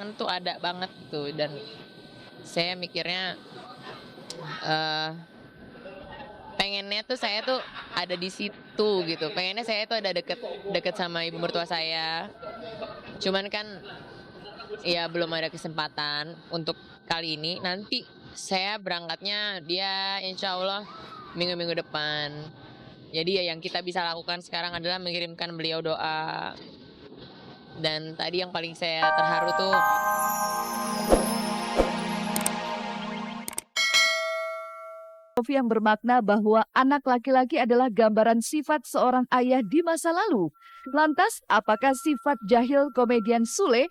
momen tuh ada banget tuh, dan saya mikirnya eh pengennya tuh saya tuh ada di situ gitu. Pengennya saya tuh ada deket deket sama ibu mertua saya. Cuman kan ya belum ada kesempatan untuk kali ini. Nanti saya berangkatnya dia insya Allah minggu-minggu depan. Jadi ya yang kita bisa lakukan sekarang adalah mengirimkan beliau doa. Dan tadi yang paling saya terharu tuh Yang bermakna bahwa anak laki-laki adalah gambaran sifat seorang ayah di masa lalu. Lantas, apakah sifat jahil komedian Sule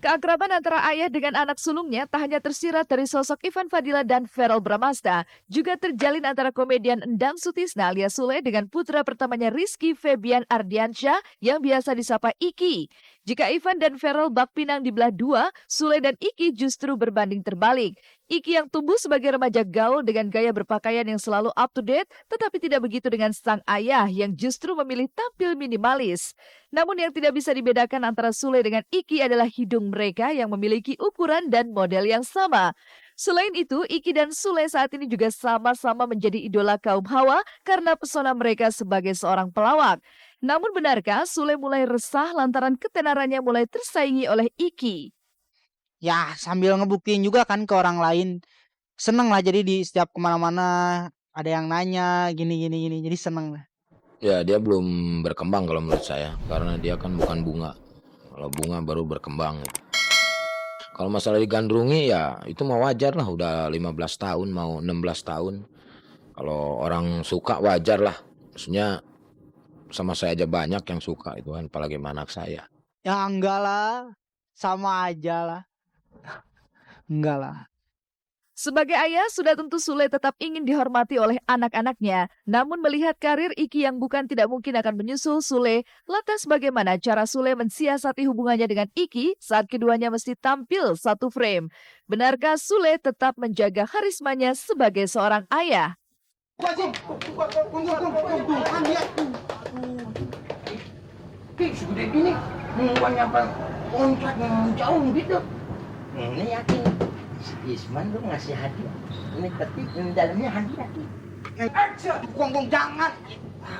keakraban antara ayah dengan anak sulungnya tak hanya tersirat dari sosok Ivan Fadila dan Verrel Bramasta, juga terjalin antara komedian Endang Sutisna alias Sule dengan putra pertamanya Rizky Febian Ardiansyah yang biasa disapa Iki. Jika Ivan dan Verrel bak pinang dibelah dua, Sule dan Iki justru berbanding terbalik. Iki yang tumbuh sebagai remaja gaul dengan gaya berpakaian yang selalu up to date, tetapi tidak begitu dengan sang ayah yang justru memilih tampil minimalis. Namun yang tidak bisa dibedakan antara Sule dengan Iki adalah hidung mereka yang memiliki ukuran dan model yang sama. Selain itu, Iki dan Sule saat ini juga sama-sama menjadi idola kaum hawa karena pesona mereka sebagai seorang pelawak. Namun benarkah Sule mulai resah lantaran ketenarannya mulai tersaingi oleh Iki? Ya sambil ngebuktiin juga kan ke orang lain. Seneng lah jadi di setiap kemana-mana ada yang nanya gini gini gini jadi seneng lah. Ya dia belum berkembang kalau menurut saya, karena dia kan bukan bunga. Kalau bunga baru berkembang. Kalau masalah digandrungi ya itu mah wajar lah, udah 15 tahun mau 16 tahun. Kalau orang suka wajar lah. Maksudnya sama saya aja banyak yang suka itu kan, apalagi sama anak saya. Ya enggak lah, sama aja lah. Enggak lah. Sebagai ayah, sudah tentu Sule tetap ingin dihormati oleh anak-anaknya. Namun melihat karir Iki yang bukan tidak mungkin akan menyusul Sule, lantas bagaimana cara Sule mensiasati hubungannya dengan Iki saat keduanya mesti tampil satu frame? Benarkah Sule tetap menjaga karismanya sebagai seorang ayah? Segede gini, mau nyampe kontrak jauh gitu. Ini yakin si Isman tuh ngasih hadiah. Ini ketik, ini dalamnya hadiah. Kong jangan.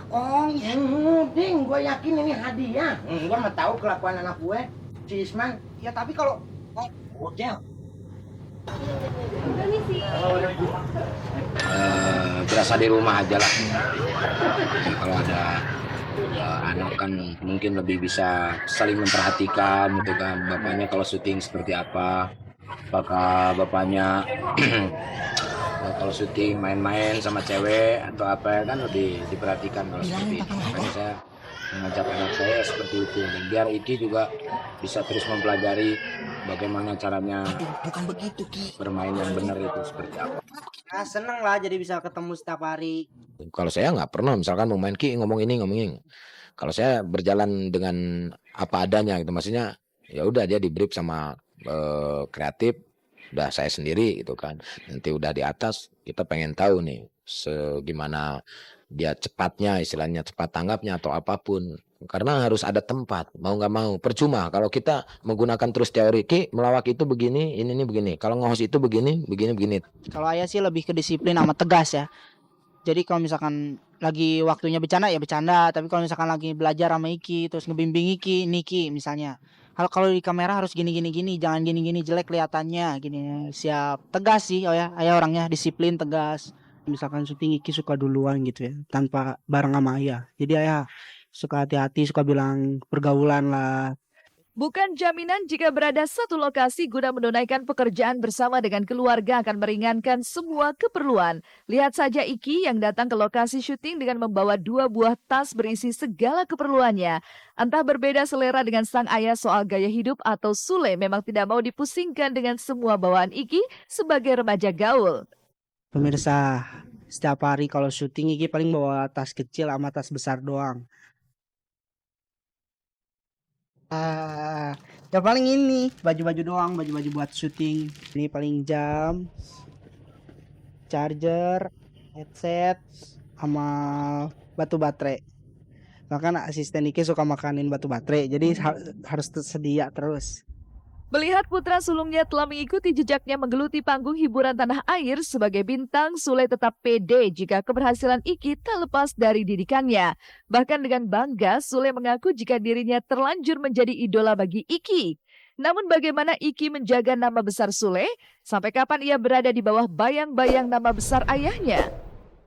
Kong, yang muding, gue yakin ini hadiah. Gue mah tahu kelakuan anak gue, si Isman. Ya tapi kalau Udah. Berasa di rumah aja lah. Ya, kalau ada anak kan mungkin lebih bisa saling memperhatikan gitu kan. Bapaknya kalau syuting seperti apa, apakah bapaknya kalau syuting main-main sama cewek atau apa ya kan lebih diperhatikan kalau seperti itu. Makanya saya mengajak anak saya seperti itu, dan biar Iki juga bisa terus mempelajari bagaimana caranya Bukan begitu, Ki. bermain yang benar itu seperti apa. ah, seneng lah jadi bisa ketemu setiap hari. Kalau saya nggak pernah misalkan mau main Ki ngomong ini ngomong ini. Kalau saya berjalan dengan apa adanya gitu, maksudnya ya udah dia di brief sama kreatif, udah saya sendiri gitu kan. Nanti udah di atas kita pengen tahu nih segimana dia cepatnya, istilahnya cepat tanggapnya atau apapun. Karena harus ada tempat, mau nggak mau. Percuma kalau kita menggunakan terus teori Ki melawak itu begini, ini begini. Kalau nge-host itu begini, begini, begini. Kalau ayah sih lebih ke disiplin sama tegas ya. Jadi kalau misalkan lagi waktunya bercanda ya bercanda, tapi kalau misalkan lagi belajar sama Iki terus ngebimbing Iki, Niki misalnya. Kalau di kamera harus gini gini gini, jangan gini gini jelek kelihatannya, gini siap. Tegas sih oh ya, ayah orangnya disiplin tegas. Misalkan syuting Iki suka duluan gitu ya, tanpa bareng sama ayah. Jadi ayah suka hati-hati, suka bilang pergaulan lah. Bukan jaminan jika berada satu lokasi guna menunaikan pekerjaan bersama dengan keluarga akan meringankan semua keperluan. Lihat saja Iki yang datang ke lokasi syuting dengan membawa 2 buah tas berisi segala keperluannya. Entah berbeda selera dengan sang ayah soal gaya hidup atau Sule memang tidak mau dipusingkan dengan semua bawaan Iki sebagai remaja gaul. Pemirsa, setiap hari kalau syuting Iki paling bawa tas kecil sama tas besar doang. Ya paling ini baju-baju doang, baju-baju buat syuting. Ini paling jam, charger, headset, sama batu baterai. Bahkan asisten Iki suka makanin batu baterai, jadi harus sedia terus. Melihat putra sulungnya telah mengikuti jejaknya menggeluti panggung hiburan tanah air sebagai bintang, Sule tetap pede jika keberhasilan Iki tak lepas dari didikannya. Bahkan dengan bangga, Sule mengaku jika dirinya terlanjur menjadi idola bagi Iki. Namun bagaimana Iki menjaga nama besar Sule? Sampai kapan ia berada di bawah bayang-bayang nama besar ayahnya?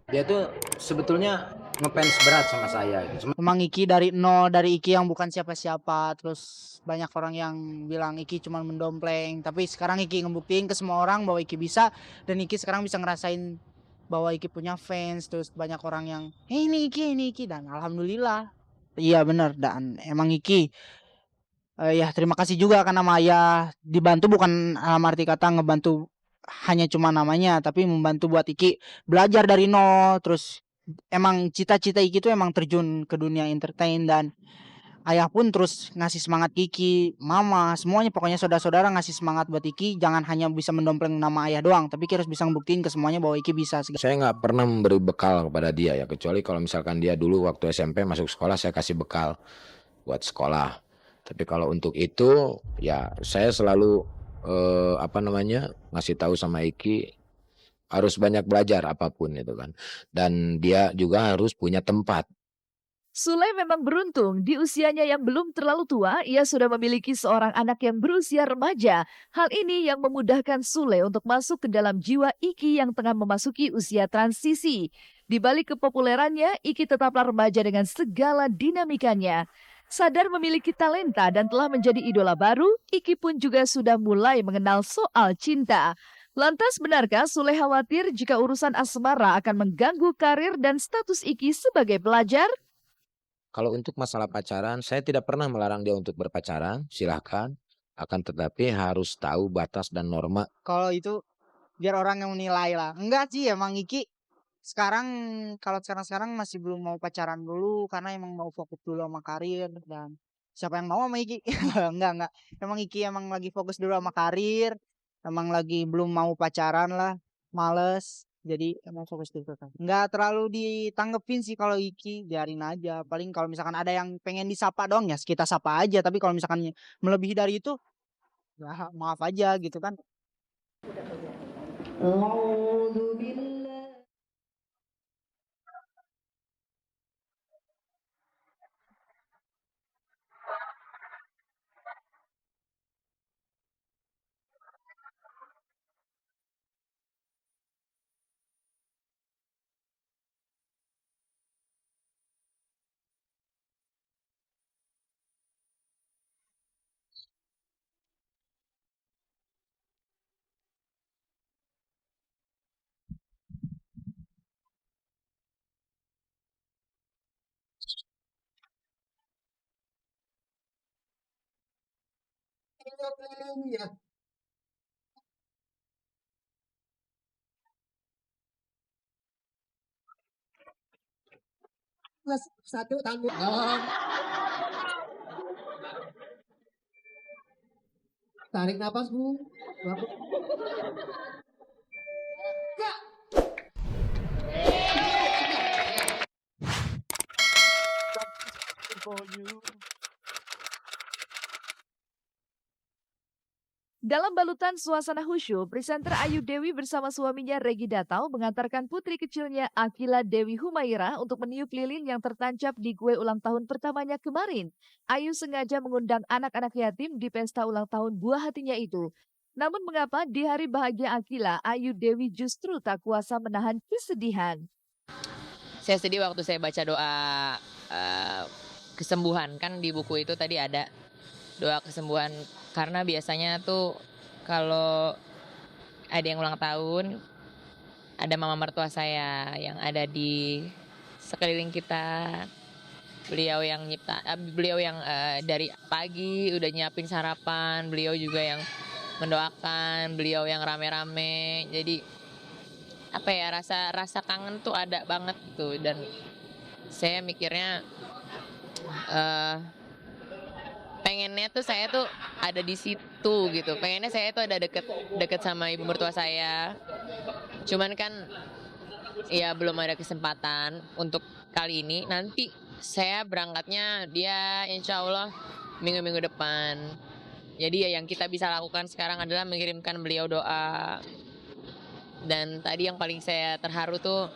Dia tuh sebetulnya ngefans berat sama saya gitu. Emang Iki dari nol, dari Iki yang bukan siapa-siapa, terus banyak orang yang bilang Iki cuma mendompleng, tapi sekarang Iki ngebuktiin ke semua orang bahwa Iki bisa, dan Iki sekarang bisa ngerasain bahwa Iki punya fans, terus banyak orang yang ini Iki, dan alhamdulillah. Iya bener, dan emang Iki ya terima kasih juga karena Maya dibantu, bukan dalam arti kata ngebantu hanya cuma namanya, tapi membantu buat Iki belajar dari nol. Terus emang cita-cita Iki tuh emang terjun ke dunia entertain, dan ayah pun terus ngasih semangat Iki, mama, semuanya pokoknya saudara-saudara ngasih semangat buat Iki, jangan hanya bisa mendompleng nama ayah doang, tapi Iki harus bisa ngebuktiin ke semuanya bahwa Iki bisa. Saya nggak pernah memberi bekal kepada dia ya, kecuali kalau misalkan dia dulu waktu SMP masuk sekolah saya kasih bekal buat sekolah. Tapi kalau untuk itu ya saya selalu ngasih tahu sama Iki harus banyak belajar apapun itu kan, dan dia juga harus punya tempat. Sule memang beruntung, di usianya yang belum terlalu tua, ia sudah memiliki seorang anak yang berusia remaja. Hal ini yang memudahkan Sule untuk masuk ke dalam jiwa Iki yang tengah memasuki usia transisi. Di balik kepopulerannya, Iki tetaplah remaja dengan segala dinamikanya. Sadar memiliki talenta dan telah menjadi idola baru, Iki pun juga sudah mulai mengenal soal cinta. Lantas benarkah Sule khawatir jika urusan asmara akan mengganggu karir dan status Iki sebagai pelajar? Kalau untuk masalah pacaran, saya tidak pernah melarang dia untuk berpacaran, silahkan. Akan tetapi harus tahu batas dan norma. Kalau itu biar orang yang menilai lah. Enggak sih, emang Iki sekarang, kalau sekarang masih belum mau pacaran dulu karena emang mau fokus dulu sama karir, dan siapa yang mau sama Iki? Enggak. Emang Iki emang lagi fokus dulu sama karir, emang lagi belum mau pacaran lah, males. Jadi emang fokus dulu kan. Enggak terlalu ditanggepin sih kalau Iki, biarin aja. Paling kalau misalkan ada yang pengen disapa doang ya kita sapa aja, tapi kalau misalkan melebihi dari itu ya maaf aja gitu kan. Mas, satu tamu dong. Tarik napas bu. Dalam balutan suasana khusyuk, presenter Ayu Dewi bersama suaminya Regi Datau mengantarkan putri kecilnya Akila Dewi Humaira untuk meniup lilin yang tertancap di kue ulang tahun pertamanya kemarin. Ayu sengaja mengundang anak-anak yatim di pesta ulang tahun buah hatinya itu. Namun mengapa di hari bahagia Akila, Ayu Dewi justru tak kuasa menahan kesedihan? Saya sedih waktu saya baca doa kesembuhan, kan di buku itu tadi ada doa kesembuhan, karena biasanya tuh kalau ada yang ulang tahun, ada mama mertua saya yang ada di sekeliling kita. Beliau yang dari pagi udah nyiapin sarapan, beliau juga yang mendoakan, beliau yang rame-rame. Jadi apa ya, rasa kangen tuh ada banget tuh, dan saya mikirnya pengennya tuh saya tuh ada di situ gitu. Pengennya saya tuh ada deket sama ibu mertua saya. Cuman kan ya belum ada kesempatan untuk kali ini. Nanti saya berangkatnya dia insya Allah minggu-minggu depan. Jadi ya yang kita bisa lakukan sekarang adalah mengirimkan beliau doa. Dan tadi yang paling saya terharu tuh